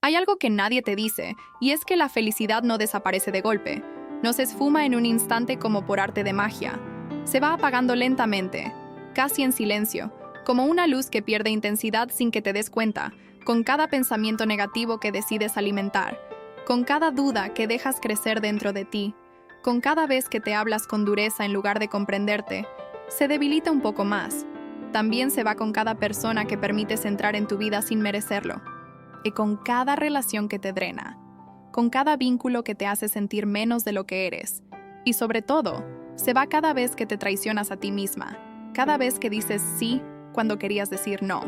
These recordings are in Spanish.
Hay algo que nadie te dice, y es que la felicidad no desaparece de golpe. No se esfuma en un instante como por arte de magia. Se va apagando lentamente, casi en silencio, como una luz que pierde intensidad sin que te des cuenta, con cada pensamiento negativo que decides alimentar, con cada duda que dejas crecer dentro de ti, con cada vez que te hablas con dureza en lugar de comprenderte, se debilita un poco más. También se va con cada persona que permites entrar en tu vida sin merecerlo, y con cada relación que te drena, con cada vínculo que te hace sentir menos de lo que eres, y sobre todo, se va cada vez que te traicionas a ti misma, cada vez que dices sí cuando querías decir no,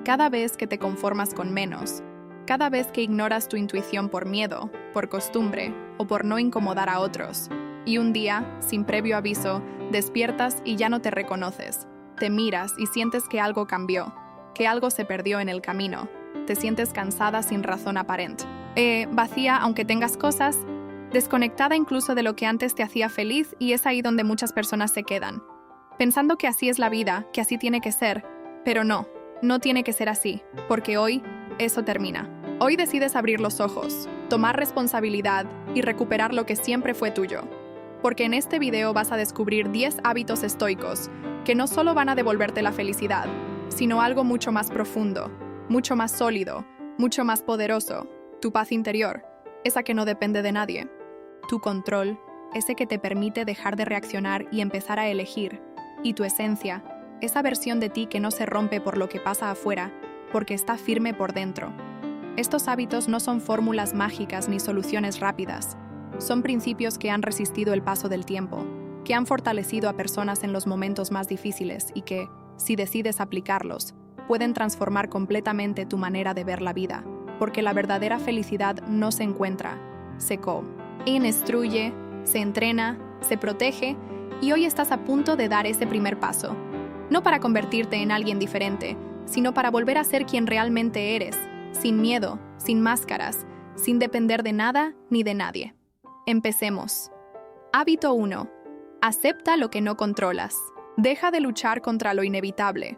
cada vez que te conformas con menos, cada vez que ignoras tu intuición por miedo, por costumbre o por no incomodar a otros. Y un día, sin previo aviso, despiertas y ya no te reconoces. Te miras y sientes que algo cambió, que algo se perdió en el camino. Te sientes cansada sin razón aparente. Vacía aunque tengas cosas, desconectada incluso de lo que antes te hacía feliz, y es ahí donde muchas personas se quedan, pensando que así es la vida, que así tiene que ser, pero no tiene que ser así, porque hoy eso termina. Hoy decides abrir los ojos, tomar responsabilidad y recuperar lo que siempre fue tuyo. Porque en este video vas a descubrir 10 hábitos estoicos que no solo van a devolverte la felicidad, sino algo mucho más profundo, mucho más sólido, mucho más poderoso, tu paz interior, esa que no depende de nadie. Tu control, ese que te permite dejar de reaccionar y empezar a elegir. Y tu esencia, esa versión de ti que no se rompe por lo que pasa afuera, porque está firme por dentro. Estos hábitos no son fórmulas mágicas ni soluciones rápidas. Son principios que han resistido el paso del tiempo, que han fortalecido a personas en los momentos más difíciles y que, si decides aplicarlos, pueden transformar completamente tu manera de ver la vida, porque la verdadera felicidad no se encuentra, se instruye, se entrena, se protege, y hoy estás a punto de dar ese primer paso. No para convertirte en alguien diferente, sino para volver a ser quien realmente eres, sin miedo, sin máscaras, sin depender de nada ni de nadie. Empecemos. Hábito 1. Acepta lo que no controlas. Deja de luchar contra lo inevitable,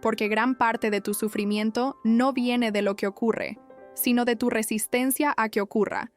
porque gran parte de tu sufrimiento no viene de lo que ocurre, sino de tu resistencia a que ocurra.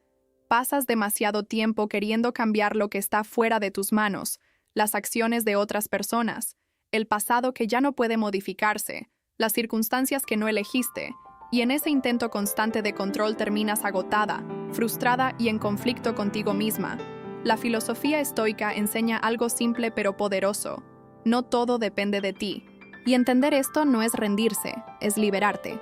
Pasas demasiado tiempo queriendo cambiar lo que está fuera de tus manos, las acciones de otras personas, el pasado que ya no puede modificarse, las circunstancias que no elegiste, y en ese intento constante de control terminas agotada, frustrada y en conflicto contigo misma. La filosofía estoica enseña algo simple pero poderoso. No todo depende de ti. Y entender esto no es rendirse, es liberarte.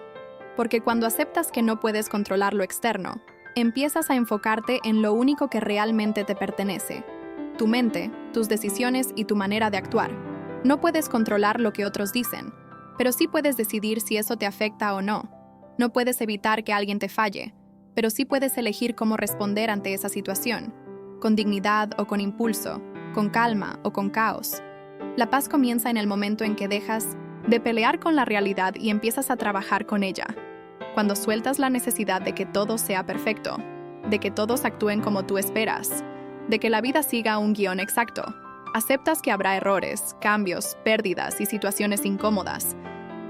Porque cuando aceptas que no puedes controlar lo externo, empiezas a enfocarte en lo único que realmente te pertenece: tu mente, tus decisiones y tu manera de actuar. No puedes controlar lo que otros dicen, pero sí puedes decidir si eso te afecta o no. No puedes evitar que alguien te falle, pero sí puedes elegir cómo responder ante esa situación, con dignidad o con impulso, con calma o con caos. La paz comienza en el momento en que dejas de pelear con la realidad y empiezas a trabajar con ella. Cuando sueltas la necesidad de que todo sea perfecto, de que todos actúen como tú esperas, de que la vida siga un guión exacto. Aceptas que habrá errores, cambios, pérdidas y situaciones incómodas,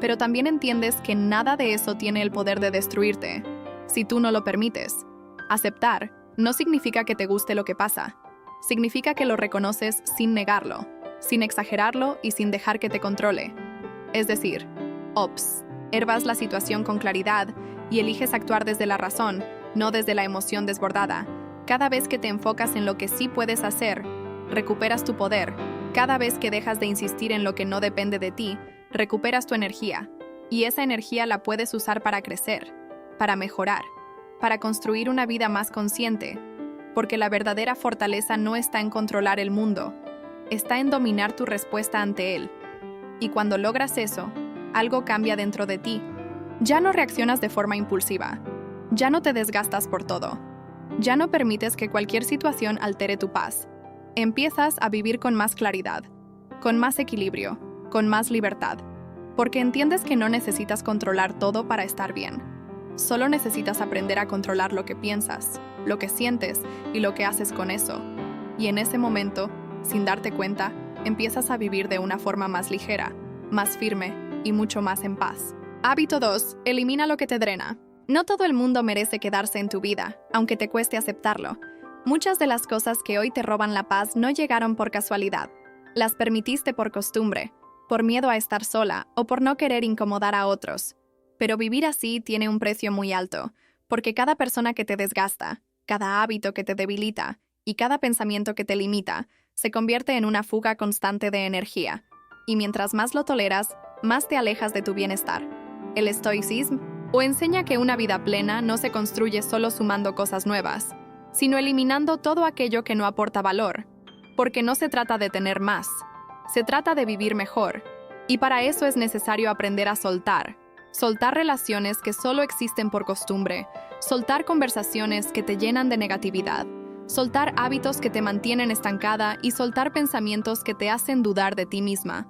pero también entiendes que nada de eso tiene el poder de destruirte, si tú no lo permites. Aceptar no significa que te guste lo que pasa, significa que lo reconoces sin negarlo, sin exagerarlo y sin dejar que te controle. Es decir, observas la situación con claridad y eliges actuar desde la razón, no desde la emoción desbordada. Cada vez que te enfocas en lo que sí puedes hacer, recuperas tu poder. Cada vez que dejas de insistir en lo que no depende de ti, recuperas tu energía. Y esa energía la puedes usar para crecer, para mejorar, para construir una vida más consciente. Porque la verdadera fortaleza no está en controlar el mundo, está en dominar tu respuesta ante él. Y cuando logras eso, algo cambia dentro de ti. Ya no reaccionas de forma impulsiva. Ya no te desgastas por todo. Ya no permites que cualquier situación altere tu paz. Empiezas a vivir con más claridad, con más equilibrio, con más libertad. Porque entiendes que no necesitas controlar todo para estar bien. Solo necesitas aprender a controlar lo que piensas, lo que sientes y lo que haces con eso. Y en ese momento, sin darte cuenta, empiezas a vivir de una forma más ligera, más firme y mucho más en paz. Hábito 2. Elimina lo que te drena. No todo el mundo merece quedarse en tu vida, aunque te cueste aceptarlo. Muchas de las cosas que hoy te roban la paz no llegaron por casualidad. Las permitiste por costumbre, por miedo a estar sola o por no querer incomodar a otros. Pero vivir así tiene un precio muy alto, porque cada persona que te desgasta, cada hábito que te debilita y cada pensamiento que te limita, se convierte en una fuga constante de energía. Y mientras más lo toleras, más te alejas de tu bienestar. El estoicismo o enseña que una vida plena no se construye solo sumando cosas nuevas, sino eliminando todo aquello que no aporta valor, porque no se trata de tener más, se trata de vivir mejor, y para eso es necesario aprender a soltar relaciones que solo existen por costumbre, soltar conversaciones que te llenan de negatividad, soltar hábitos que te mantienen estancada y soltar pensamientos que te hacen dudar de ti misma.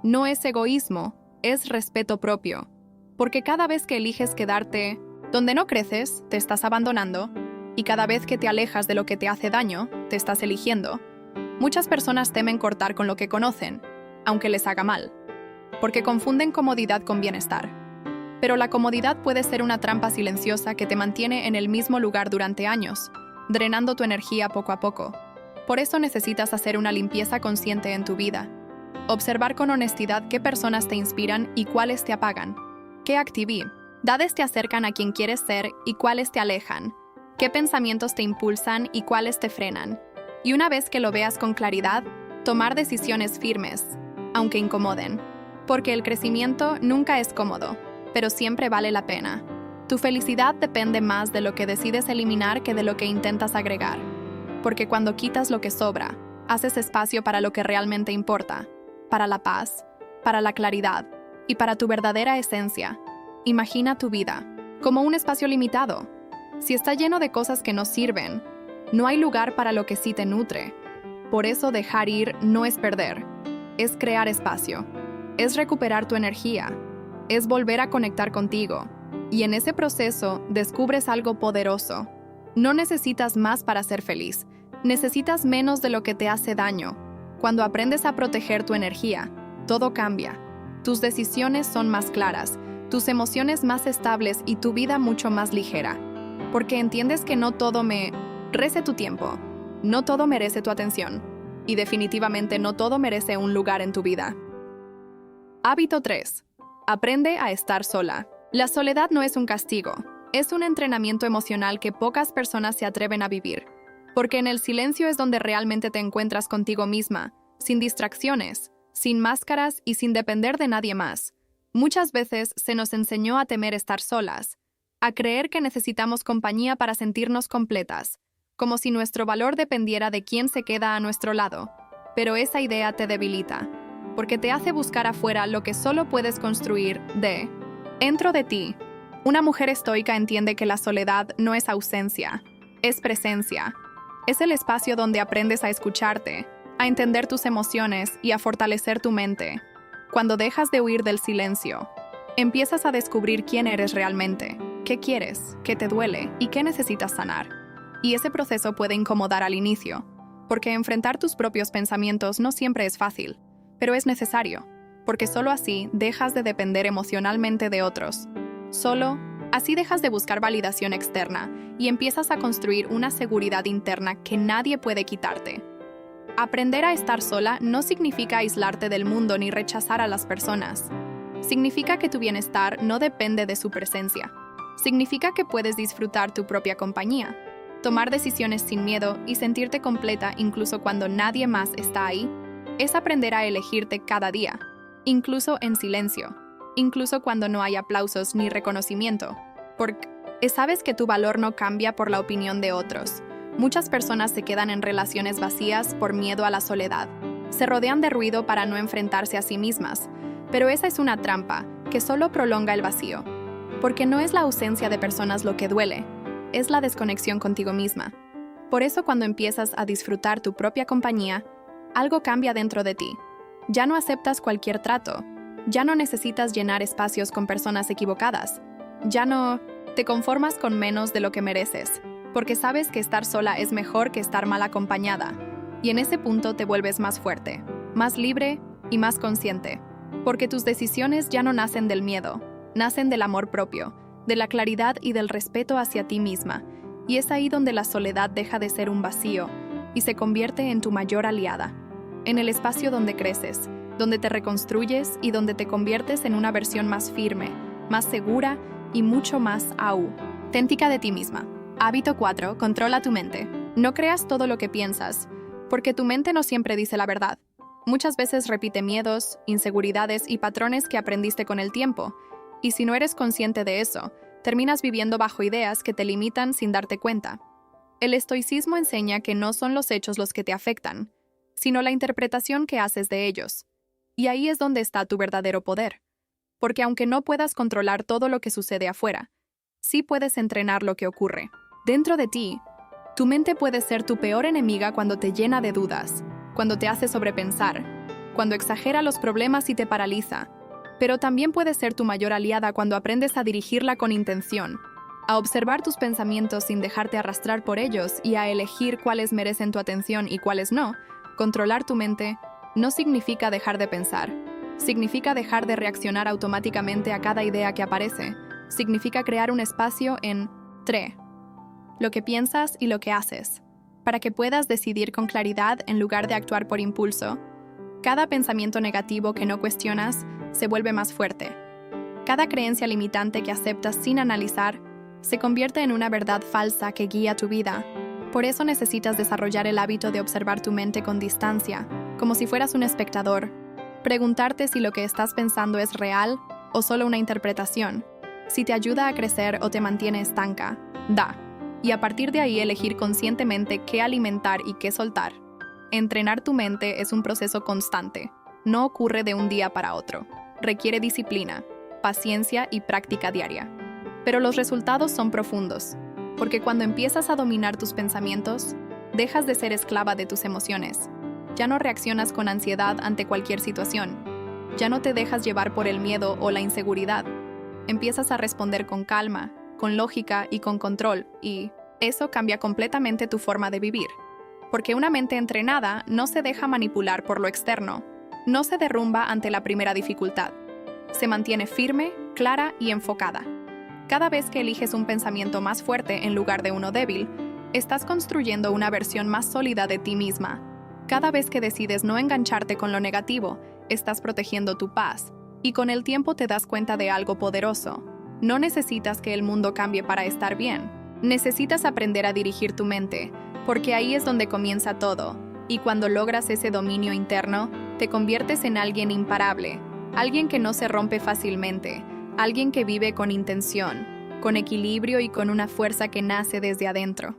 No es egoísmo, es respeto propio. Porque cada vez que eliges quedarte donde no creces, te estás abandonando, y cada vez que te alejas de lo que te hace daño, te estás eligiendo. Muchas personas temen cortar con lo que conocen, aunque les haga mal, porque confunden comodidad con bienestar. Pero la comodidad puede ser una trampa silenciosa que te mantiene en el mismo lugar durante años, drenando tu energía poco a poco. Por eso necesitas hacer una limpieza consciente en tu vida. Observar con honestidad qué personas te inspiran y cuáles te apagan. ¿Qué actividades te acercan a quien quieres ser y cuáles te alejan? ¿Qué pensamientos te impulsan y cuáles te frenan? Y una vez que lo veas con claridad, tomar decisiones firmes, aunque incomoden. Porque el crecimiento nunca es cómodo, pero siempre vale la pena. Tu felicidad depende más de lo que decides eliminar que de lo que intentas agregar. Porque cuando quitas lo que sobra, haces espacio para lo que realmente importa, para la paz, para la claridad y para tu verdadera esencia. Imagina tu vida como un espacio limitado. Si está lleno de cosas que no sirven, no hay lugar para lo que sí te nutre. Por eso dejar ir no es perder, es crear espacio, es recuperar tu energía, es volver a conectar contigo. Y en ese proceso descubres algo poderoso. No necesitas más para ser feliz, necesitas menos de lo que te hace daño. Cuando aprendes a proteger tu energía, todo cambia. Tus decisiones son más claras, tus emociones más estables y tu vida mucho más ligera. Porque entiendes que no todo merece tu tiempo, no todo merece tu atención, y definitivamente no todo merece un lugar en tu vida. Hábito 3. Aprende a estar sola. La soledad no es un castigo, es un entrenamiento emocional que pocas personas se atreven a vivir. Porque en el silencio es donde realmente te encuentras contigo misma, sin distracciones, sin máscaras y sin depender de nadie más. Muchas veces se nos enseñó a temer estar solas, a creer que necesitamos compañía para sentirnos completas, como si nuestro valor dependiera de quién se queda a nuestro lado. Pero esa idea te debilita, porque te hace buscar afuera lo que solo puedes construir dentro de ti. Una mujer estoica entiende que la soledad no es ausencia, es presencia. Es el espacio donde aprendes a escucharte, a entender tus emociones y a fortalecer tu mente. Cuando dejas de huir del silencio, empiezas a descubrir quién eres realmente, qué quieres, qué te duele y qué necesitas sanar. Y ese proceso puede incomodar al inicio, porque enfrentar tus propios pensamientos no siempre es fácil, pero es necesario, porque solo así dejas de depender emocionalmente de otros. Solo así dejas de buscar validación externa y empiezas a construir una seguridad interna que nadie puede quitarte. Aprender a estar sola no significa aislarte del mundo ni rechazar a las personas. Significa que tu bienestar no depende de su presencia. Significa que puedes disfrutar tu propia compañía, tomar decisiones sin miedo y sentirte completa incluso cuando nadie más está ahí. Es aprender a elegirte cada día, incluso en silencio, incluso cuando no hay aplausos ni reconocimiento, porque sabes que tu valor no cambia por la opinión de otros. Muchas personas se quedan en relaciones vacías por miedo a la soledad. Se rodean de ruido para no enfrentarse a sí mismas, pero esa es una trampa que solo prolonga el vacío, porque no es la ausencia de personas lo que duele, es la desconexión contigo misma. Por eso cuando empiezas a disfrutar tu propia compañía, algo cambia dentro de ti. Ya no aceptas cualquier trato, ya no necesitas llenar espacios con personas equivocadas, ya no te conformas con menos de lo que mereces, porque sabes que estar sola es mejor que estar mal acompañada, y en ese punto te vuelves más fuerte, más libre y más consciente, porque tus decisiones ya no nacen del miedo, nacen del amor propio, de la claridad y del respeto hacia ti misma, y es ahí donde la soledad deja de ser un vacío y se convierte en tu mayor aliada, en el espacio donde creces, donde te reconstruyes y donde te conviertes en una versión más firme, más segura y mucho más auténtica de ti misma. Hábito 4. Controla tu mente. No creas todo lo que piensas, porque tu mente no siempre dice la verdad. Muchas veces repite miedos, inseguridades y patrones que aprendiste con el tiempo, y si no eres consciente de eso, terminas viviendo bajo ideas que te limitan sin darte cuenta. El estoicismo enseña que no son los hechos los que te afectan, sino la interpretación que haces de ellos. Y ahí es donde está tu verdadero poder. Porque aunque no puedas controlar todo lo que sucede afuera, sí puedes entrenar lo que ocurre. Dentro de ti, tu mente puede ser tu peor enemiga cuando te llena de dudas, cuando te hace sobrepensar, cuando exagera los problemas y te paraliza, pero también puede ser tu mayor aliada cuando aprendes a dirigirla con intención, a observar tus pensamientos sin dejarte arrastrar por ellos y a elegir cuáles merecen tu atención y cuáles no. Controlar tu mente no significa dejar de pensar, significa dejar de reaccionar automáticamente a cada idea que aparece, significa crear un espacio entre lo que piensas y lo que haces, para que puedas decidir con claridad en lugar de actuar por impulso. Cada pensamiento negativo que no cuestionas se vuelve más fuerte. Cada creencia limitante que aceptas sin analizar se convierte en una verdad falsa que guía tu vida. Por eso necesitas desarrollar el hábito de observar tu mente con distancia, como si fueras un espectador. Preguntarte si lo que estás pensando es real o solo una interpretación, si te ayuda a crecer o te mantiene estanca. Y a partir de ahí elegir conscientemente qué alimentar y qué soltar. Entrenar tu mente es un proceso constante. No ocurre de un día para otro. Requiere disciplina, paciencia y práctica diaria. Pero los resultados son profundos, porque cuando empiezas a dominar tus pensamientos, dejas de ser esclava de tus emociones. Ya no reaccionas con ansiedad ante cualquier situación. Ya no te dejas llevar por el miedo o la inseguridad. Empiezas a responder con calma, con lógica y con control, y eso cambia completamente tu forma de vivir. Porque una mente entrenada no se deja manipular por lo externo, no se derrumba ante la primera dificultad. Se mantiene firme, clara y enfocada. Cada vez que eliges un pensamiento más fuerte en lugar de uno débil, estás construyendo una versión más sólida de ti misma. Cada vez que decides no engancharte con lo negativo, estás protegiendo tu paz, y con el tiempo te das cuenta de algo poderoso. No necesitas que el mundo cambie para estar bien. Necesitas aprender a dirigir tu mente, porque ahí es donde comienza todo, y cuando logras ese dominio interno, te conviertes en alguien imparable, alguien que no se rompe fácilmente, alguien que vive con intención, con equilibrio y con una fuerza que nace desde adentro.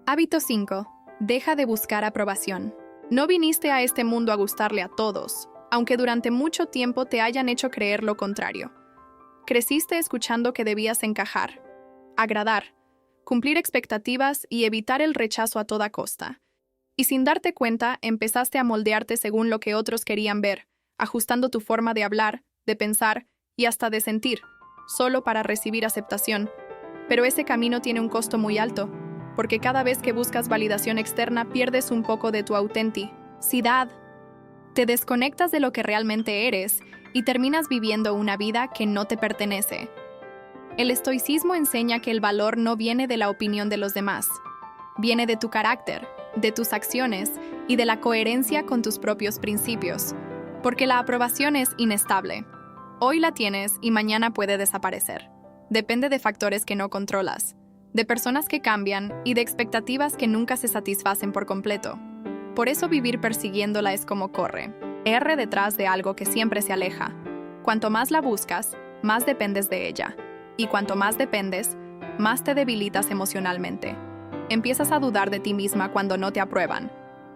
Hábito 5. Deja de buscar aprobación. No viniste a este mundo a gustarle a todos, aunque durante mucho tiempo te hayan hecho creer lo contrario. Creciste escuchando que debías encajar, agradar, cumplir expectativas y evitar el rechazo a toda costa. Y sin darte cuenta, empezaste a moldearte según lo que otros querían ver, ajustando tu forma de hablar, de pensar y hasta de sentir, solo para recibir aceptación. Pero ese camino tiene un costo muy alto, porque cada vez que buscas validación externa pierdes un poco de tu autenticidad. Te desconectas de lo que realmente eres y terminas viviendo una vida que no te pertenece. El estoicismo enseña que el valor no viene de la opinión de los demás, viene de tu carácter, de tus acciones y de la coherencia con tus propios principios, porque la aprobación es inestable. Hoy la tienes y mañana puede desaparecer. Depende de factores que no controlas, de personas que cambian y de expectativas que nunca se satisfacen por completo. Por eso vivir persiguiéndola es como corre, R detrás de algo que siempre se aleja. Cuanto más la buscas, más dependes de ella. Y cuanto más dependes, más te debilitas emocionalmente. Empiezas a dudar de ti misma cuando no te aprueban,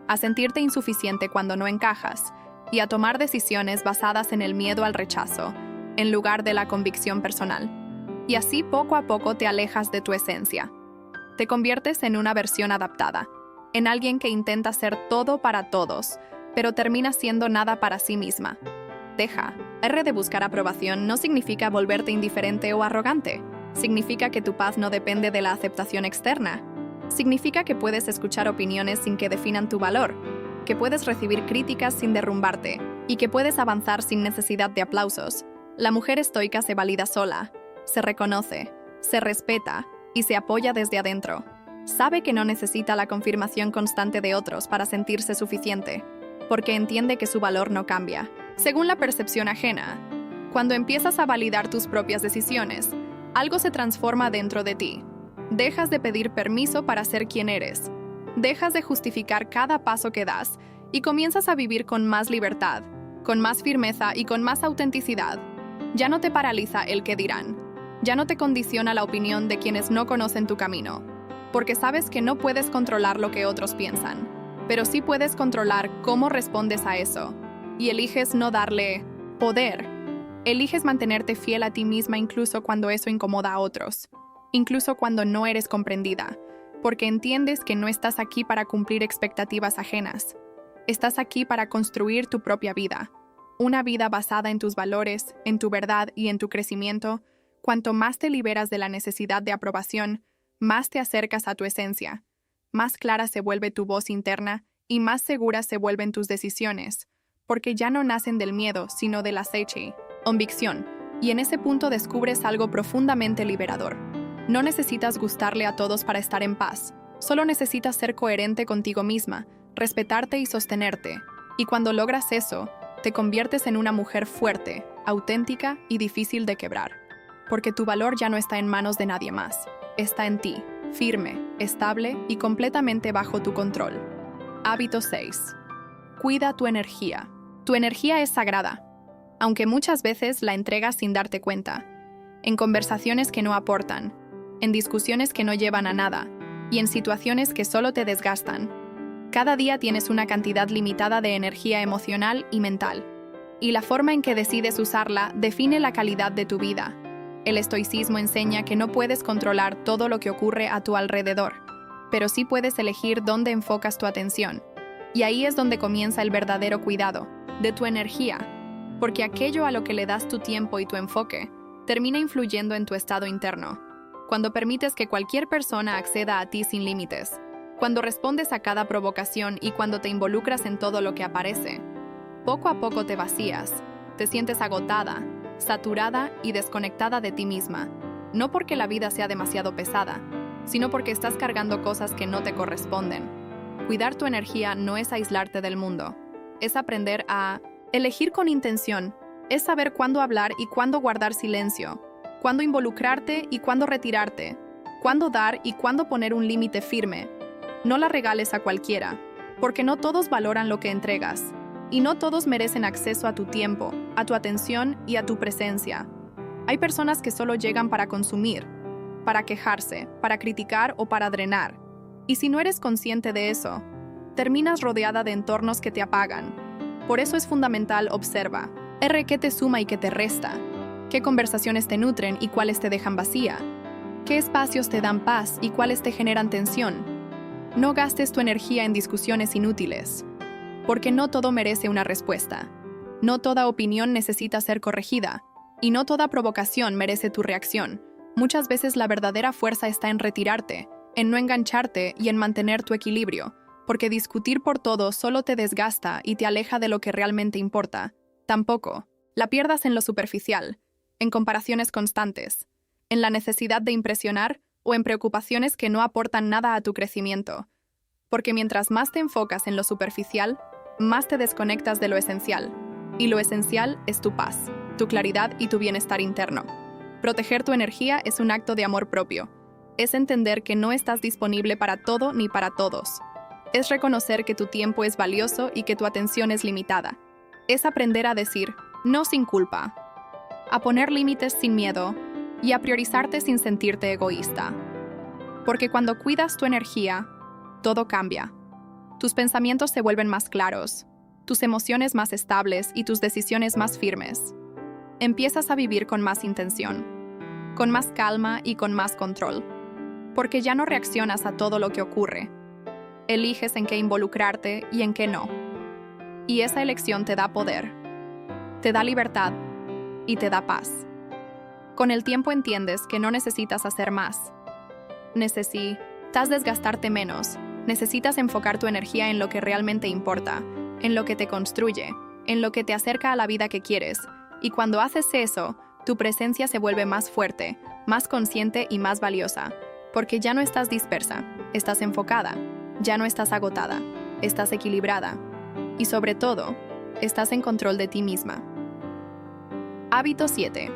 a sentirte insuficiente cuando no encajas, y a tomar decisiones basadas en el miedo al rechazo, en lugar de la convicción personal. Y así poco a poco te alejas de tu esencia. Te conviertes en una versión adaptada, en alguien que intenta ser todo para todos, pero termina siendo nada para sí misma. Deja. R de buscar aprobación no significa volverte indiferente o arrogante. Significa que tu paz no depende de la aceptación externa. Significa que puedes escuchar opiniones sin que definan tu valor, que puedes recibir críticas sin derrumbarte y que puedes avanzar sin necesidad de aplausos. La mujer estoica se valida sola. se reconoce, se respeta y se apoya desde adentro. Sabe que no necesita la confirmación constante de otros para sentirse suficiente, porque entiende que su valor no cambia, según la percepción ajena. Cuando empiezas a validar tus propias decisiones, algo se transforma dentro de ti. Dejas de pedir permiso para ser quien eres. Dejas de justificar cada paso que das y comienzas a vivir con más libertad, con más firmeza y con más autenticidad. Ya no te paraliza el qué dirán. Ya no te condiciona la opinión de quienes no conocen tu camino, porque sabes que no puedes controlar lo que otros piensan, pero sí puedes controlar cómo respondes a eso. Y eliges no darle poder. Eliges mantenerte fiel a ti misma incluso cuando eso incomoda a otros, incluso cuando no eres comprendida, porque entiendes que no estás aquí para cumplir expectativas ajenas. Estás aquí para construir tu propia vida, una vida basada en tus valores, en tu verdad y en tu crecimiento. Cuanto más te liberas de la necesidad de aprobación, más te acercas a tu esencia, más clara se vuelve tu voz interna y más seguras se vuelven tus decisiones, porque ya no nacen del miedo, sino de la convicción, y en ese punto descubres algo profundamente liberador. No necesitas gustarle a todos para estar en paz, solo necesitas ser coherente contigo misma, respetarte y sostenerte, y cuando logras eso, te conviertes en una mujer fuerte, auténtica y difícil de quebrar. Porque tu valor ya no está en manos de nadie más, está en ti, firme, estable y completamente bajo tu control. Hábito 6. Cuida tu energía. Tu energía es sagrada, aunque muchas veces la entregas sin darte cuenta, en conversaciones que no aportan, en discusiones que no llevan a nada y en situaciones que solo te desgastan. Cada día tienes una cantidad limitada de energía emocional y mental, y la forma en que decides usarla define la calidad de tu vida. El estoicismo enseña que no puedes controlar todo lo que ocurre a tu alrededor, pero sí puedes elegir dónde enfocas tu atención. Y ahí es donde comienza el verdadero cuidado de tu energía, porque aquello a lo que le das tu tiempo y tu enfoque termina influyendo en tu estado interno. Cuando permites que cualquier persona acceda a ti sin límites, cuando respondes a cada provocación y cuando te involucras en todo lo que aparece, poco a poco te vacías, te sientes agotada, saturada y desconectada de ti misma, no porque la vida sea demasiado pesada, sino porque estás cargando cosas que no te corresponden. Cuidar tu energía no es aislarte del mundo, es aprender a elegir con intención, es saber cuándo hablar y cuándo guardar silencio, cuándo involucrarte y cuándo retirarte, cuándo dar y cuándo poner un límite firme. No la regales a cualquiera, porque no todos valoran lo que entregas. Y no todos merecen acceso a tu tiempo, a tu atención y a tu presencia. Hay personas que solo llegan para consumir, para quejarse, para criticar o para drenar. Y si no eres consciente de eso, terminas rodeada de entornos que te apagan. Por eso es fundamental observa. ¿Qué te suma y qué te resta? ¿Qué conversaciones te nutren y cuáles te dejan vacía? ¿Qué espacios te dan paz y cuáles te generan tensión? No gastes tu energía en discusiones inútiles, porque no todo merece una respuesta. No toda opinión necesita ser corregida, y no toda provocación merece tu reacción. Muchas veces la verdadera fuerza está en retirarte, en no engancharte y en mantener tu equilibrio, porque discutir por todo solo te desgasta y te aleja de lo que realmente importa. Tampoco la pierdas en lo superficial, en comparaciones constantes, en la necesidad de impresionar o en preocupaciones que no aportan nada a tu crecimiento. Porque mientras más te enfocas en lo superficial, más te desconectas de lo esencial. Y lo esencial es tu paz, tu claridad y tu bienestar interno. Proteger tu energía es un acto de amor propio. Es entender que no estás disponible para todo ni para todos. Es reconocer que tu tiempo es valioso y que tu atención es limitada. Es aprender a decir no sin culpa, a poner límites sin miedo y a priorizarte sin sentirte egoísta. Porque cuando cuidas tu energía, todo cambia. Tus pensamientos se vuelven más claros, tus emociones más estables y tus decisiones más firmes. Empiezas a vivir con más intención, con más calma y con más control, porque ya no reaccionas a todo lo que ocurre. Eliges en qué involucrarte y en qué no. Y esa elección te da poder, te da libertad y te da paz. Con el tiempo entiendes que no necesitas hacer más. Necesitas desgastarte menos. Necesitas enfocar tu energía en lo que realmente importa, en lo que te construye, en lo que te acerca a la vida que quieres. Y cuando haces eso, Tu presencia se vuelve más fuerte, más consciente y más valiosa, porque ya no estás dispersa, estás enfocada, ya no estás agotada, estás equilibrada y sobre todo, estás en control de ti misma. Hábito 7.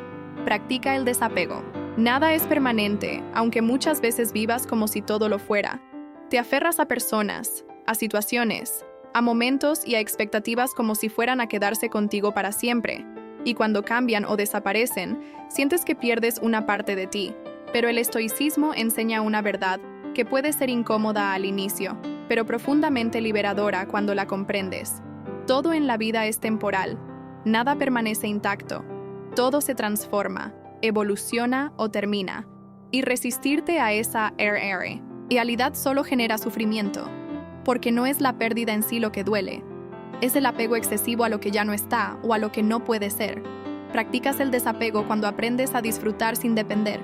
Practica el desapego. Nada es permanente, aunque muchas veces vivas como si todo lo fuera. Te aferras a personas, a situaciones, a momentos y a expectativas como si fueran a quedarse contigo para siempre. Y cuando cambian o desaparecen, sientes que pierdes una parte de ti. Pero el estoicismo enseña una verdad que puede ser incómoda al inicio, pero profundamente liberadora cuando la comprendes. Todo en la vida es temporal, nada permanece intacto, todo se transforma, evoluciona o termina, y resistirte a esa realidad solo genera sufrimiento, porque no es la pérdida en sí lo que duele, es el apego excesivo a lo que ya no está o a lo que no puede ser. Practicas el desapego cuando aprendes a disfrutar sin depender,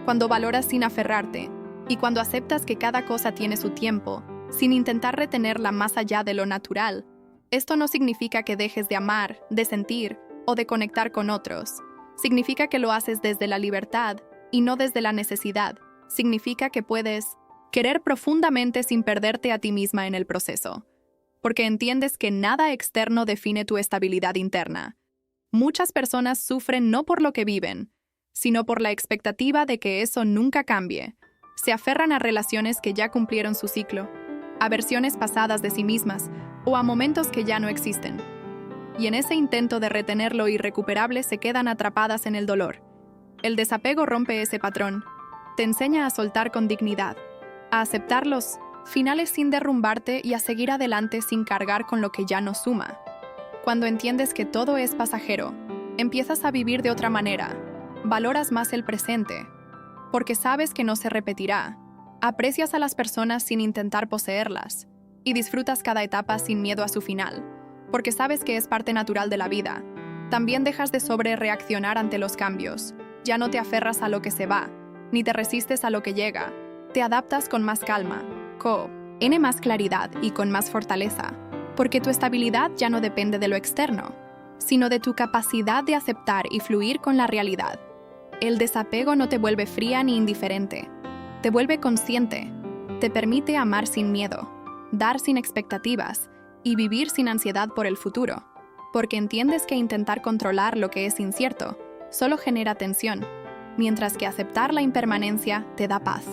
cuando valoras sin aferrarte, y cuando aceptas que cada cosa tiene su tiempo, sin intentar retenerla más allá de lo natural. Esto no significa que dejes de amar, de sentir o de conectar con otros. Significa que lo haces desde la libertad y no desde la necesidad. Significa que puedes querer profundamente sin perderte a ti misma en el proceso, porque entiendes que nada externo define tu estabilidad interna. Muchas personas sufren no por lo que viven, sino por la expectativa de que eso nunca cambie. Se aferran a relaciones que ya cumplieron su ciclo, a versiones pasadas de sí mismas o a momentos que ya no existen. Y en ese intento de retener lo irrecuperable se quedan atrapadas en el dolor. El desapego rompe ese patrón. Te enseña a soltar con dignidad, a aceptar los finales sin derrumbarte y a seguir adelante sin cargar con lo que ya no suma. Cuando entiendes que todo es pasajero, empiezas a vivir de otra manera. Valoras más el presente, porque sabes que no se repetirá. Aprecias a las personas sin intentar poseerlas, y disfrutas cada etapa sin miedo a su final, porque sabes que es parte natural de la vida. También dejas de sobrereaccionar ante los cambios. Ya no te aferras a lo que se va, ni te resistes a lo que llega. Te adaptas con más calma, con más claridad y con más fortaleza, porque tu estabilidad ya no depende de lo externo, sino de tu capacidad de aceptar y fluir con la realidad. El desapego no te vuelve fría ni indiferente, te vuelve consciente, te permite amar sin miedo, dar sin expectativas y vivir sin ansiedad por el futuro, porque entiendes que intentar controlar lo que es incierto solo genera tensión, mientras que aceptar la impermanencia te da paz,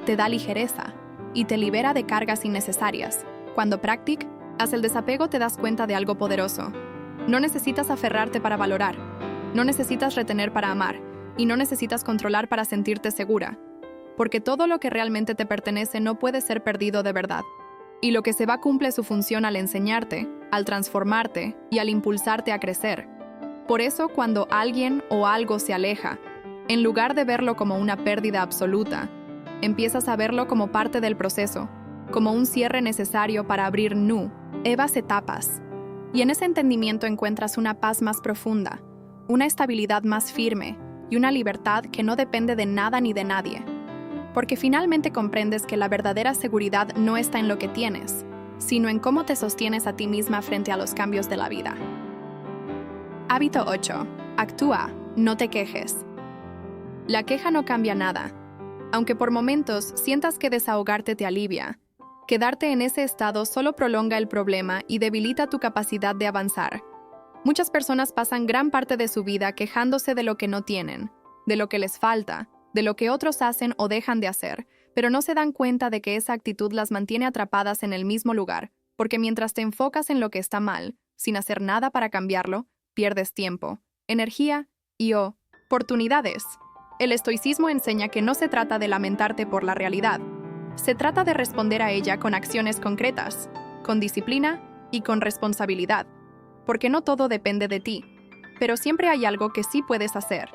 te da ligereza y te libera de cargas innecesarias. Cuando practicas el desapego te das cuenta de algo poderoso. No necesitas aferrarte para valorar, no necesitas retener para amar y no necesitas controlar para sentirte segura, porque todo lo que realmente te pertenece no puede ser perdido de verdad. Y lo que se va cumple su función al enseñarte, al transformarte y al impulsarte a crecer. Por eso, cuando alguien o algo se aleja, en lugar de verlo como una pérdida absoluta, empiezas a verlo como parte del proceso, como un cierre necesario para abrir nuevas etapas. Y en ese entendimiento encuentras una paz más profunda, una estabilidad más firme y una libertad que no depende de nada ni de nadie. Porque finalmente comprendes que la verdadera seguridad no está en lo que tienes, sino en cómo te sostienes a ti misma frente a los cambios de la vida. Hábito 8. Actúa, no te quejes. La queja no cambia nada. Aunque por momentos sientas que desahogarte te alivia, quedarte en ese estado solo prolonga el problema y debilita tu capacidad de avanzar. Muchas personas pasan gran parte de su vida quejándose de lo que no tienen, de lo que les falta, de lo que otros hacen o dejan de hacer, pero no se dan cuenta de que esa actitud las mantiene atrapadas en el mismo lugar, porque mientras te enfocas en lo que está mal, sin hacer nada para cambiarlo, pierdes tiempo, energía y oportunidades. El estoicismo enseña que no se trata de lamentarte por la realidad, se trata de responder a ella con acciones concretas, con disciplina y con responsabilidad, porque no todo depende de ti, pero siempre hay algo que sí puedes hacer,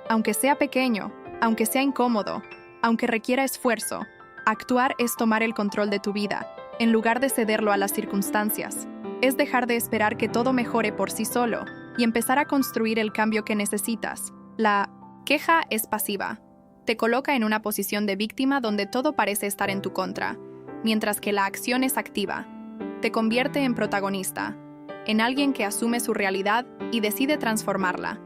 aunque sea pequeño, aunque sea incómodo, aunque requiera esfuerzo. Actuar es tomar el control de tu vida, en lugar de cederlo a las circunstancias. Es dejar de esperar que todo mejore por sí solo y empezar a construir el cambio que necesitas. La queja es pasiva. Te coloca en una posición de víctima donde todo parece estar en tu contra, mientras que la acción es activa. Te convierte en protagonista, en alguien que asume su realidad y decide transformarla.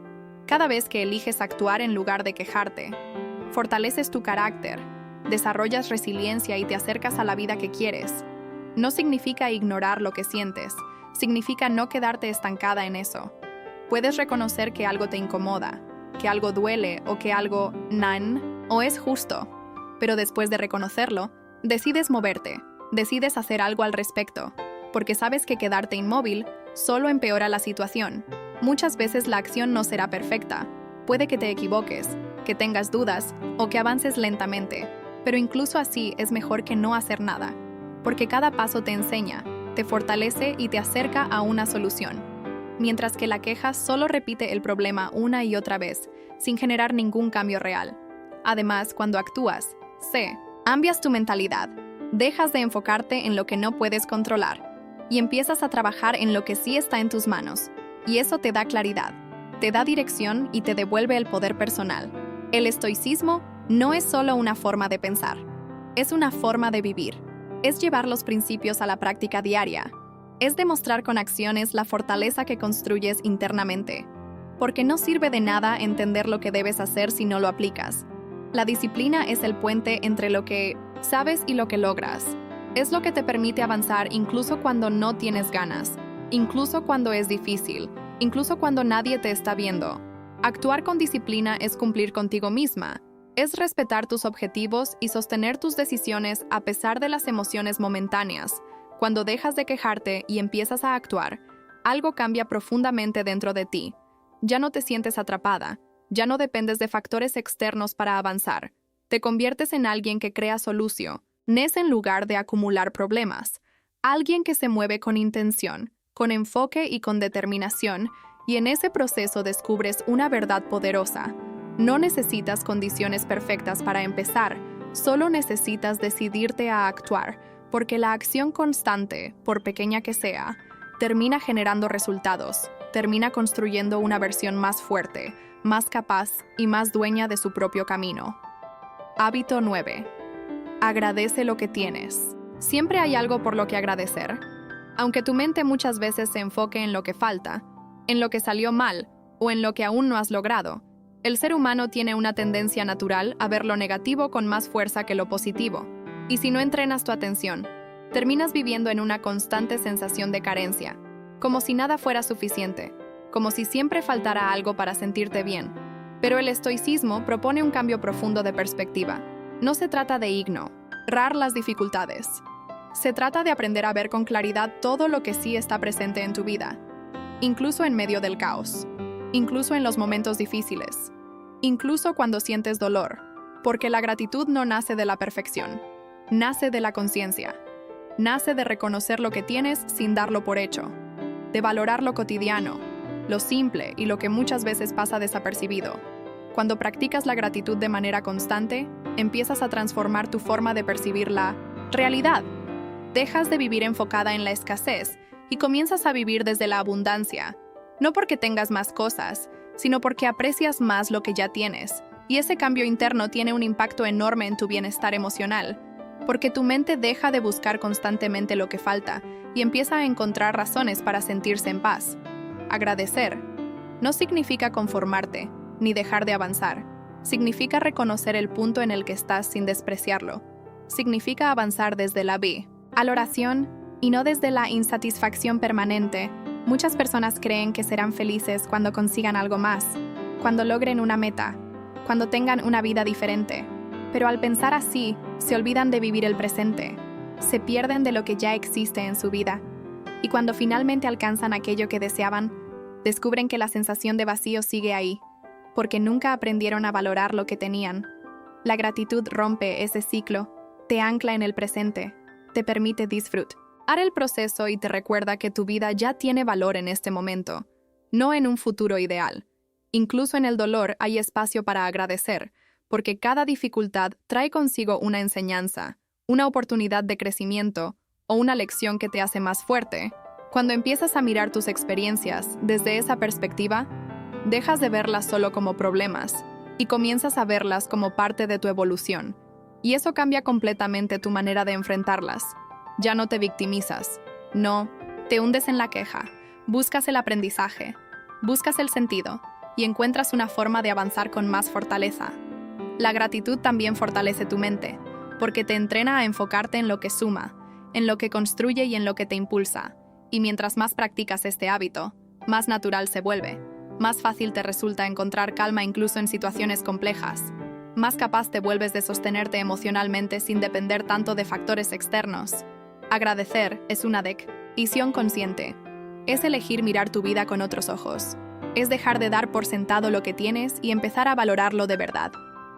Cada vez que eliges actuar en lugar de quejarte, fortaleces tu carácter, desarrollas resiliencia y te acercas a la vida que quieres. No significa ignorar lo que sientes, significa no quedarte estancada en eso. Puedes reconocer que algo te incomoda, que algo duele o que algo o es justo. Pero después de reconocerlo, decides moverte, decides hacer algo al respecto, porque sabes que quedarte inmóvil solo empeora la situación. Muchas veces la acción no será perfecta. Puede que te equivoques, que tengas dudas o que avances lentamente, pero incluso así es mejor que no hacer nada, porque cada paso te enseña, te fortalece y te acerca a una solución, mientras que la queja solo repite el problema una y otra vez, sin generar ningún cambio real. Además, cuando actúas, cambias tu mentalidad, dejas de enfocarte en lo que no puedes controlar y empiezas a trabajar en lo que sí está en tus manos, y eso te da claridad, te da dirección y te devuelve el poder personal. El estoicismo no es solo una forma de pensar, es una forma de vivir. Es llevar los principios a la práctica diaria. Es demostrar con acciones la fortaleza que construyes internamente. Porque no sirve de nada entender lo que debes hacer si no lo aplicas. La disciplina es el puente entre lo que sabes y lo que logras. Es lo que te permite avanzar incluso cuando no tienes ganas, incluso cuando es difícil, incluso cuando nadie te está viendo. Actuar con disciplina es cumplir contigo misma. Es respetar tus objetivos y sostener tus decisiones a pesar de las emociones momentáneas. Cuando dejas de quejarte y empiezas a actuar, algo cambia profundamente dentro de ti. Ya no te sientes atrapada, ya no dependes de factores externos para avanzar. Te conviertes en alguien que crea soluciones en lugar de acumular problemas. Alguien que se mueve con intención, con enfoque y con determinación, y en ese proceso descubres una verdad poderosa. No necesitas condiciones perfectas para empezar, solo necesitas decidirte a actuar, porque la acción constante, por pequeña que sea, termina generando resultados, termina construyendo una versión más fuerte, más capaz y más dueña de su propio camino. Hábito 9. Agradece lo que tienes. Siempre hay algo por lo que agradecer. Aunque tu mente muchas veces se enfoque en lo que falta, en lo que salió mal o en lo que aún no has logrado, el ser humano tiene una tendencia natural a ver lo negativo con más fuerza que lo positivo. Y si no entrenas tu atención, terminas viviendo en una constante sensación de carencia, como si nada fuera suficiente, como si siempre faltara algo para sentirte bien. Pero el estoicismo propone un cambio profundo de perspectiva. No se trata de ignorar las dificultades. Se trata de aprender a ver con claridad todo lo que sí está presente en tu vida, incluso en medio del caos, incluso en los momentos difíciles, incluso cuando sientes dolor, porque la gratitud no nace de la perfección, nace de la conciencia, nace de reconocer lo que tienes sin darlo por hecho, de valorar lo cotidiano, lo simple y lo que muchas veces pasa desapercibido. Cuando practicas la gratitud de manera constante, empiezas a transformar tu forma de percibir la realidad. Dejas de vivir enfocada en la escasez y comienzas a vivir desde la abundancia, no porque tengas más cosas, sino porque aprecias más lo que ya tienes, y ese cambio interno tiene un impacto enorme en tu bienestar emocional, porque tu mente deja de buscar constantemente lo que falta y empieza a encontrar razones para sentirse en paz. Agradecer no significa conformarte, ni dejar de avanzar. Significa reconocer el punto en el que estás sin despreciarlo. Significa avanzar desde la valoración y no desde la insatisfacción permanente. Muchas personas creen que serán felices cuando consigan algo más, cuando logren una meta, cuando tengan una vida diferente. Pero al pensar así, se olvidan de vivir el presente, se pierden de lo que ya existe en su vida. Y cuando finalmente alcanzan aquello que deseaban, descubren que la sensación de vacío sigue ahí, porque nunca aprendieron a valorar lo que tenían. La gratitud rompe ese ciclo, te ancla en el presente, te permite disfrutar el proceso y te recuerda que tu vida ya tiene valor en este momento, no en un futuro ideal. Incluso en el dolor hay espacio para agradecer, porque cada dificultad trae consigo una enseñanza, una oportunidad de crecimiento o una lección que te hace más fuerte. Cuando empiezas a mirar tus experiencias desde esa perspectiva, dejas de verlas solo como problemas y comienzas a verlas como parte de tu evolución. Y eso cambia completamente tu manera de enfrentarlas. Ya no te victimizas, no te hundes en la queja, buscas el aprendizaje, buscas el sentido, y encuentras una forma de avanzar con más fortaleza. La gratitud también fortalece tu mente, porque te entrena a enfocarte en lo que suma, en lo que construye y en lo que te impulsa. Y mientras más practicas este hábito, más natural se vuelve, más fácil te resulta encontrar calma incluso en situaciones complejas, más capaz te vuelves de sostenerte emocionalmente sin depender tanto de factores externos. Agradecer es una decisión consciente. Es elegir mirar tu vida con otros ojos. Es dejar de dar por sentado lo que tienes y empezar a valorarlo de verdad.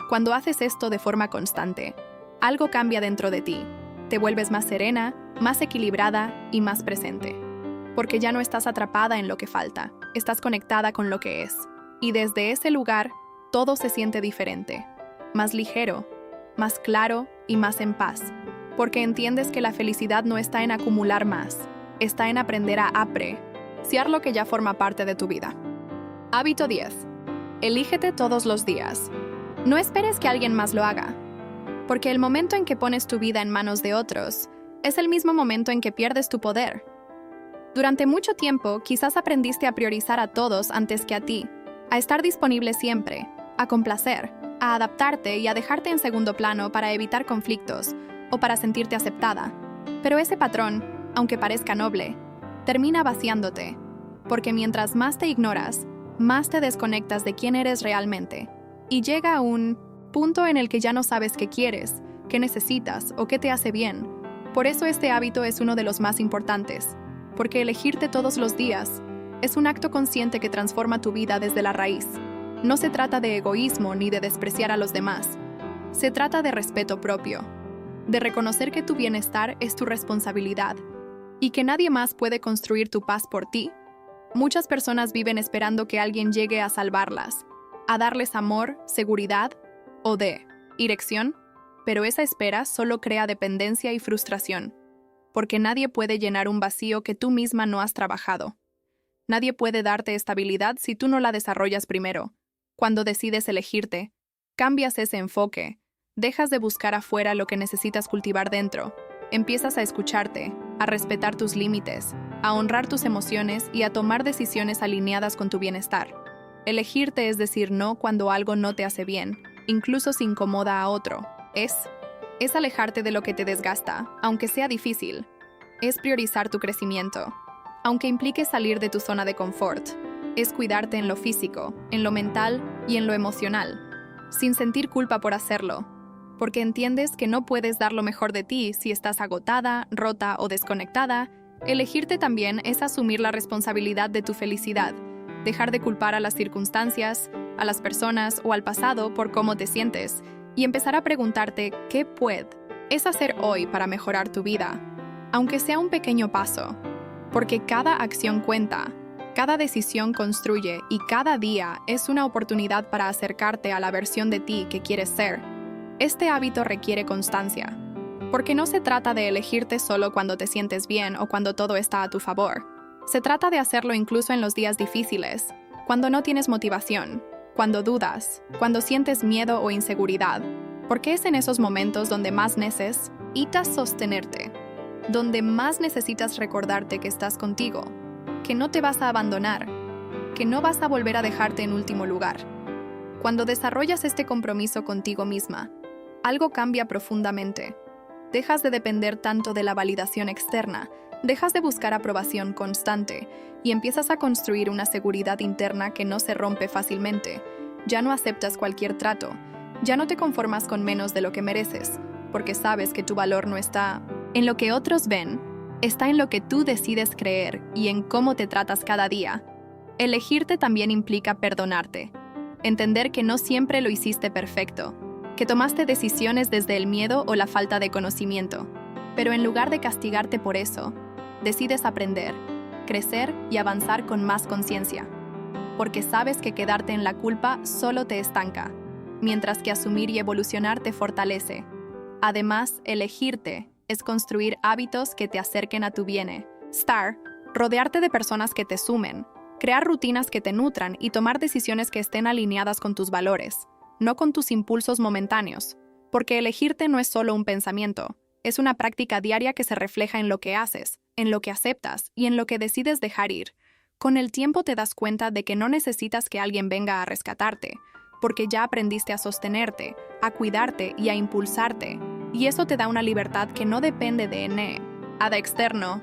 Cuando haces esto de forma constante, algo cambia dentro de ti. Te vuelves más serena, más equilibrada y más presente. Porque ya no estás atrapada en lo que falta, estás conectada con lo que es. Y desde ese lugar, todo se siente diferente. Más ligero, más claro y más en paz. Porque entiendes que la felicidad no está en acumular más, está en aprender a apreciar lo que ya forma parte de tu vida. Hábito 10. Elígete todos los días. No esperes que alguien más lo haga. Porque el momento en que pones tu vida en manos de otros es el mismo momento en que pierdes tu poder. Durante mucho tiempo, quizás aprendiste a priorizar a todos antes que a ti, a estar disponible siempre, a complacer, a adaptarte y a dejarte en segundo plano para evitar conflictos o para sentirte aceptada. Pero ese patrón, aunque parezca noble, termina vaciándote, porque mientras más te ignoras, más te desconectas de quién eres realmente, y llega a un punto en el que ya no sabes qué quieres, qué necesitas o qué te hace bien. Por eso este hábito es uno de los más importantes, porque elegirte todos los días es un acto consciente que transforma tu vida desde la raíz. No se trata de egoísmo ni de despreciar a los demás. Se trata de respeto propio, de reconocer que tu bienestar es tu responsabilidad y que nadie más puede construir tu paz por ti. Muchas personas viven esperando que alguien llegue a salvarlas, a darles amor, seguridad o dirección, pero esa espera solo crea dependencia y frustración, porque nadie puede llenar un vacío que tú misma no has trabajado. Nadie puede darte estabilidad si tú no la desarrollas primero. Cuando decides elegirte, cambias ese enfoque, dejas de buscar afuera lo que necesitas cultivar dentro, empiezas a escucharte, a respetar tus límites, a honrar tus emociones y a tomar decisiones alineadas con tu bienestar. Elegirte es decir no cuando algo no te hace bien, incluso si incomoda a otro. Es alejarte de lo que te desgasta, aunque sea difícil. Es priorizar tu crecimiento, aunque implique salir de tu zona de confort. Es cuidarte en lo físico, en lo mental y en lo emocional, sin sentir culpa por hacerlo, porque entiendes que no puedes dar lo mejor de ti si estás agotada, rota o desconectada. Elegirte también es asumir la responsabilidad de tu felicidad, dejar de culpar a las circunstancias, a las personas o al pasado por cómo te sientes y empezar a preguntarte qué puedes hacer hoy para mejorar tu vida, aunque sea un pequeño paso, porque cada acción cuenta, cada decisión construye y cada día es una oportunidad para acercarte a la versión de ti que quieres ser. Este hábito requiere constancia, porque no se trata de elegirte solo cuando te sientes bien o cuando todo está a tu favor. Se trata de hacerlo incluso en los días difíciles, cuando no tienes motivación, cuando dudas, cuando sientes miedo o inseguridad, porque es en esos momentos donde más necesitas sostenerte, donde más necesitas recordarte que estás contigo, que no te vas a abandonar, que no vas a volver a dejarte en último lugar. Cuando desarrollas este compromiso contigo misma, algo cambia profundamente. Dejas de depender tanto de la validación externa, dejas de buscar aprobación constante y empiezas a construir una seguridad interna que no se rompe fácilmente. Ya no aceptas cualquier trato, ya no te conformas con menos de lo que mereces, porque sabes que tu valor no está en lo que otros ven, está en lo que tú decides creer y en cómo te tratas cada día. Elegirte también implica perdonarte, entender que no siempre lo hiciste perfecto, que tomaste decisiones desde el miedo o la falta de conocimiento, pero en lugar de castigarte por eso, decides aprender, crecer y avanzar con más conciencia, porque sabes que quedarte en la culpa solo te estanca, mientras que asumir y evolucionar te fortalece. Además, elegirte es construir hábitos que te acerquen a tu bienestar, rodearte de personas que te sumen, crear rutinas que te nutran y tomar decisiones que estén alineadas con tus valores, no con tus impulsos momentáneos, porque elegirte no es solo un pensamiento, es una práctica diaria que se refleja en lo que haces, en lo que aceptas y en lo que decides dejar ir. Con el tiempo te das cuenta de que no necesitas que alguien venga a rescatarte, porque ya aprendiste a sostenerte, a cuidarte y a impulsarte. Y eso te da una libertad que no depende de nada externo,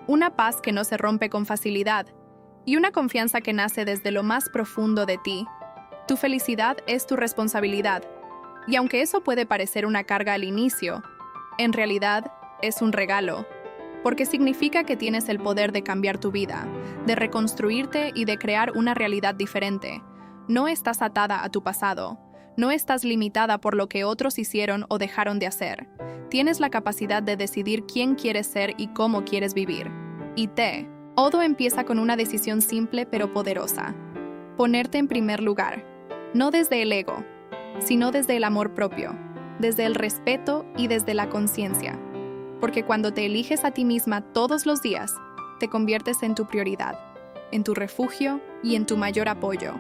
una paz que no se rompe con facilidad y una confianza que nace desde lo más profundo de ti. Tu felicidad es tu responsabilidad, y aunque eso puede parecer una carga al inicio, en realidad es un regalo, porque significa que tienes el poder de cambiar tu vida, de reconstruirte y de crear una realidad diferente. No estás atada a tu pasado, no estás limitada por lo que otros hicieron o dejaron de hacer. Tienes la capacidad de decidir quién quieres ser y cómo quieres vivir. Todo empieza con una decisión simple pero poderosa. Ponerte en primer lugar, no desde el ego, sino desde el amor propio, desde el respeto y desde la conciencia. Porque cuando te eliges a ti misma todos los días, te conviertes en tu prioridad, en tu refugio y en tu mayor apoyo.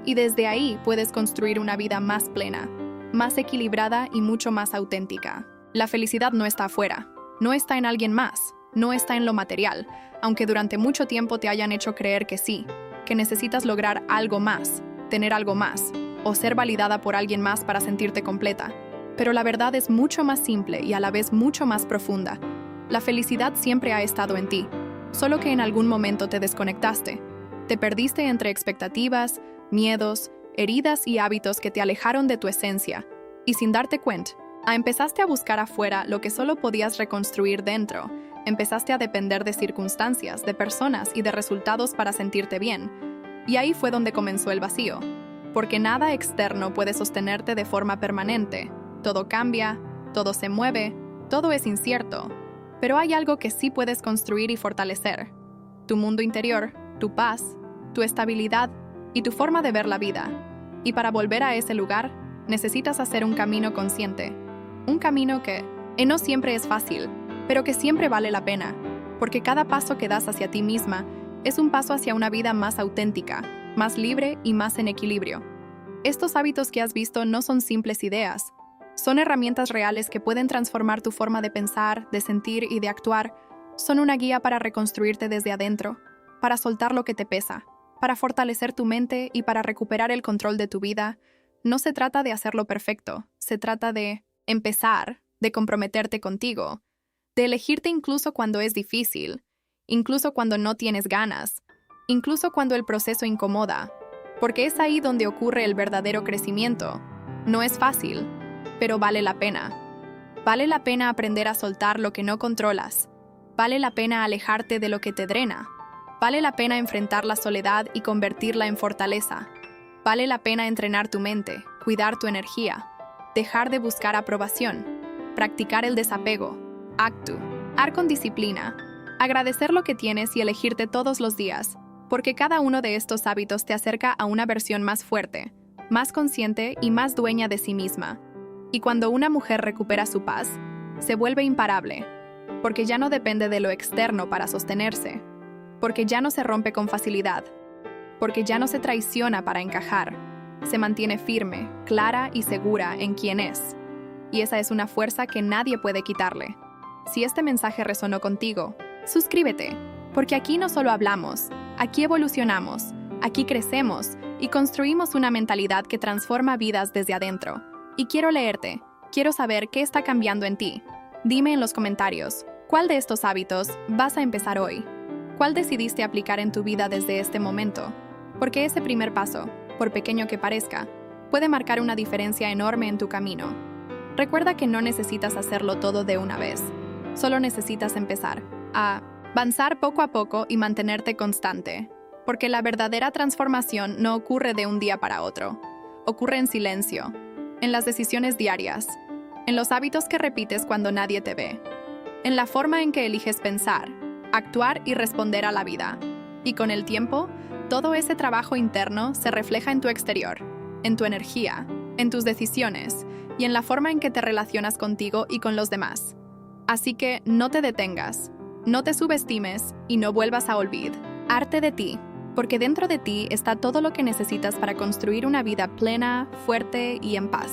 Y desde ahí puedes construir una vida más plena, más equilibrada y mucho más auténtica. La felicidad no está afuera, no está en alguien más, no está en lo material, aunque durante mucho tiempo te hayan hecho creer que sí, que necesitas lograr algo más, tener algo más, o ser validada por alguien más para sentirte completa. Pero la verdad es mucho más simple y a la vez mucho más profunda. La felicidad siempre ha estado en ti, solo que en algún momento te desconectaste. Te perdiste entre expectativas, miedos, heridas y hábitos que te alejaron de tu esencia. Y sin darte cuenta, empezaste a buscar afuera lo que solo podías reconstruir dentro. Empezaste a depender de circunstancias, de personas y de resultados para sentirte bien. Y ahí fue donde comenzó el vacío. Porque nada externo puede sostenerte de forma permanente. Todo cambia, todo se mueve, todo es incierto. Pero hay algo que sí puedes construir y fortalecer. Tu mundo interior, tu paz, tu estabilidad y tu forma de ver la vida. Y para volver a ese lugar, necesitas hacer un camino consciente. Un camino que no siempre es fácil, pero que siempre vale la pena. Porque cada paso que das hacia ti misma es un paso hacia una vida más auténtica, más libre y más en equilibrio. Estos hábitos que has visto no son simples ideas. Son herramientas reales que pueden transformar tu forma de pensar, de sentir y de actuar. Son una guía para reconstruirte desde adentro, para soltar lo que te pesa, para fortalecer tu mente y para recuperar el control de tu vida. No se trata de hacerlo perfecto, se trata de empezar, de comprometerte contigo, de elegirte incluso cuando es difícil, incluso cuando no tienes ganas, incluso cuando el proceso incomoda, porque es ahí donde ocurre el verdadero crecimiento. No es fácil, pero vale la pena. Vale la pena aprender a soltar lo que no controlas. Vale la pena alejarte de lo que te drena. Vale la pena enfrentar la soledad y convertirla en fortaleza. Vale la pena entrenar tu mente, cuidar tu energía, dejar de buscar aprobación, practicar el desapego, actuar con disciplina, agradecer lo que tienes y elegirte todos los días, porque cada uno de estos hábitos te acerca a una versión más fuerte, más consciente y más dueña de sí misma. Y cuando una mujer recupera su paz, se vuelve imparable, porque ya no depende de lo externo para sostenerse, porque ya no se rompe con facilidad, porque ya no se traiciona para encajar, se mantiene firme, clara y segura en quién es. Y esa es una fuerza que nadie puede quitarle. Si este mensaje resonó contigo, suscríbete, porque aquí no solo hablamos, aquí evolucionamos, aquí crecemos y construimos una mentalidad que transforma vidas desde adentro. Y quiero leerte, quiero saber qué está cambiando en ti. Dime en los comentarios, ¿cuál de estos hábitos vas a empezar hoy? ¿Cuál decidiste aplicar en tu vida desde este momento? Porque ese primer paso, por pequeño que parezca, puede marcar una diferencia enorme en tu camino. Recuerda que no necesitas hacerlo todo de una vez. Solo necesitas empezar a avanzar poco a poco y mantenerte constante. Porque la verdadera transformación no ocurre de un día para otro. Ocurre en silencio, en las decisiones diarias, en los hábitos que repites cuando nadie te ve, en la forma en que eliges pensar, actuar y responder a la vida. Y con el tiempo, todo ese trabajo interno se refleja en tu exterior, en tu energía, en tus decisiones y en la forma en que te relacionas contigo y con los demás. Así que no te detengas, no te subestimes y no vuelvas a olvidarte de ti, porque dentro de ti está todo lo que necesitas para construir una vida plena, fuerte y en paz.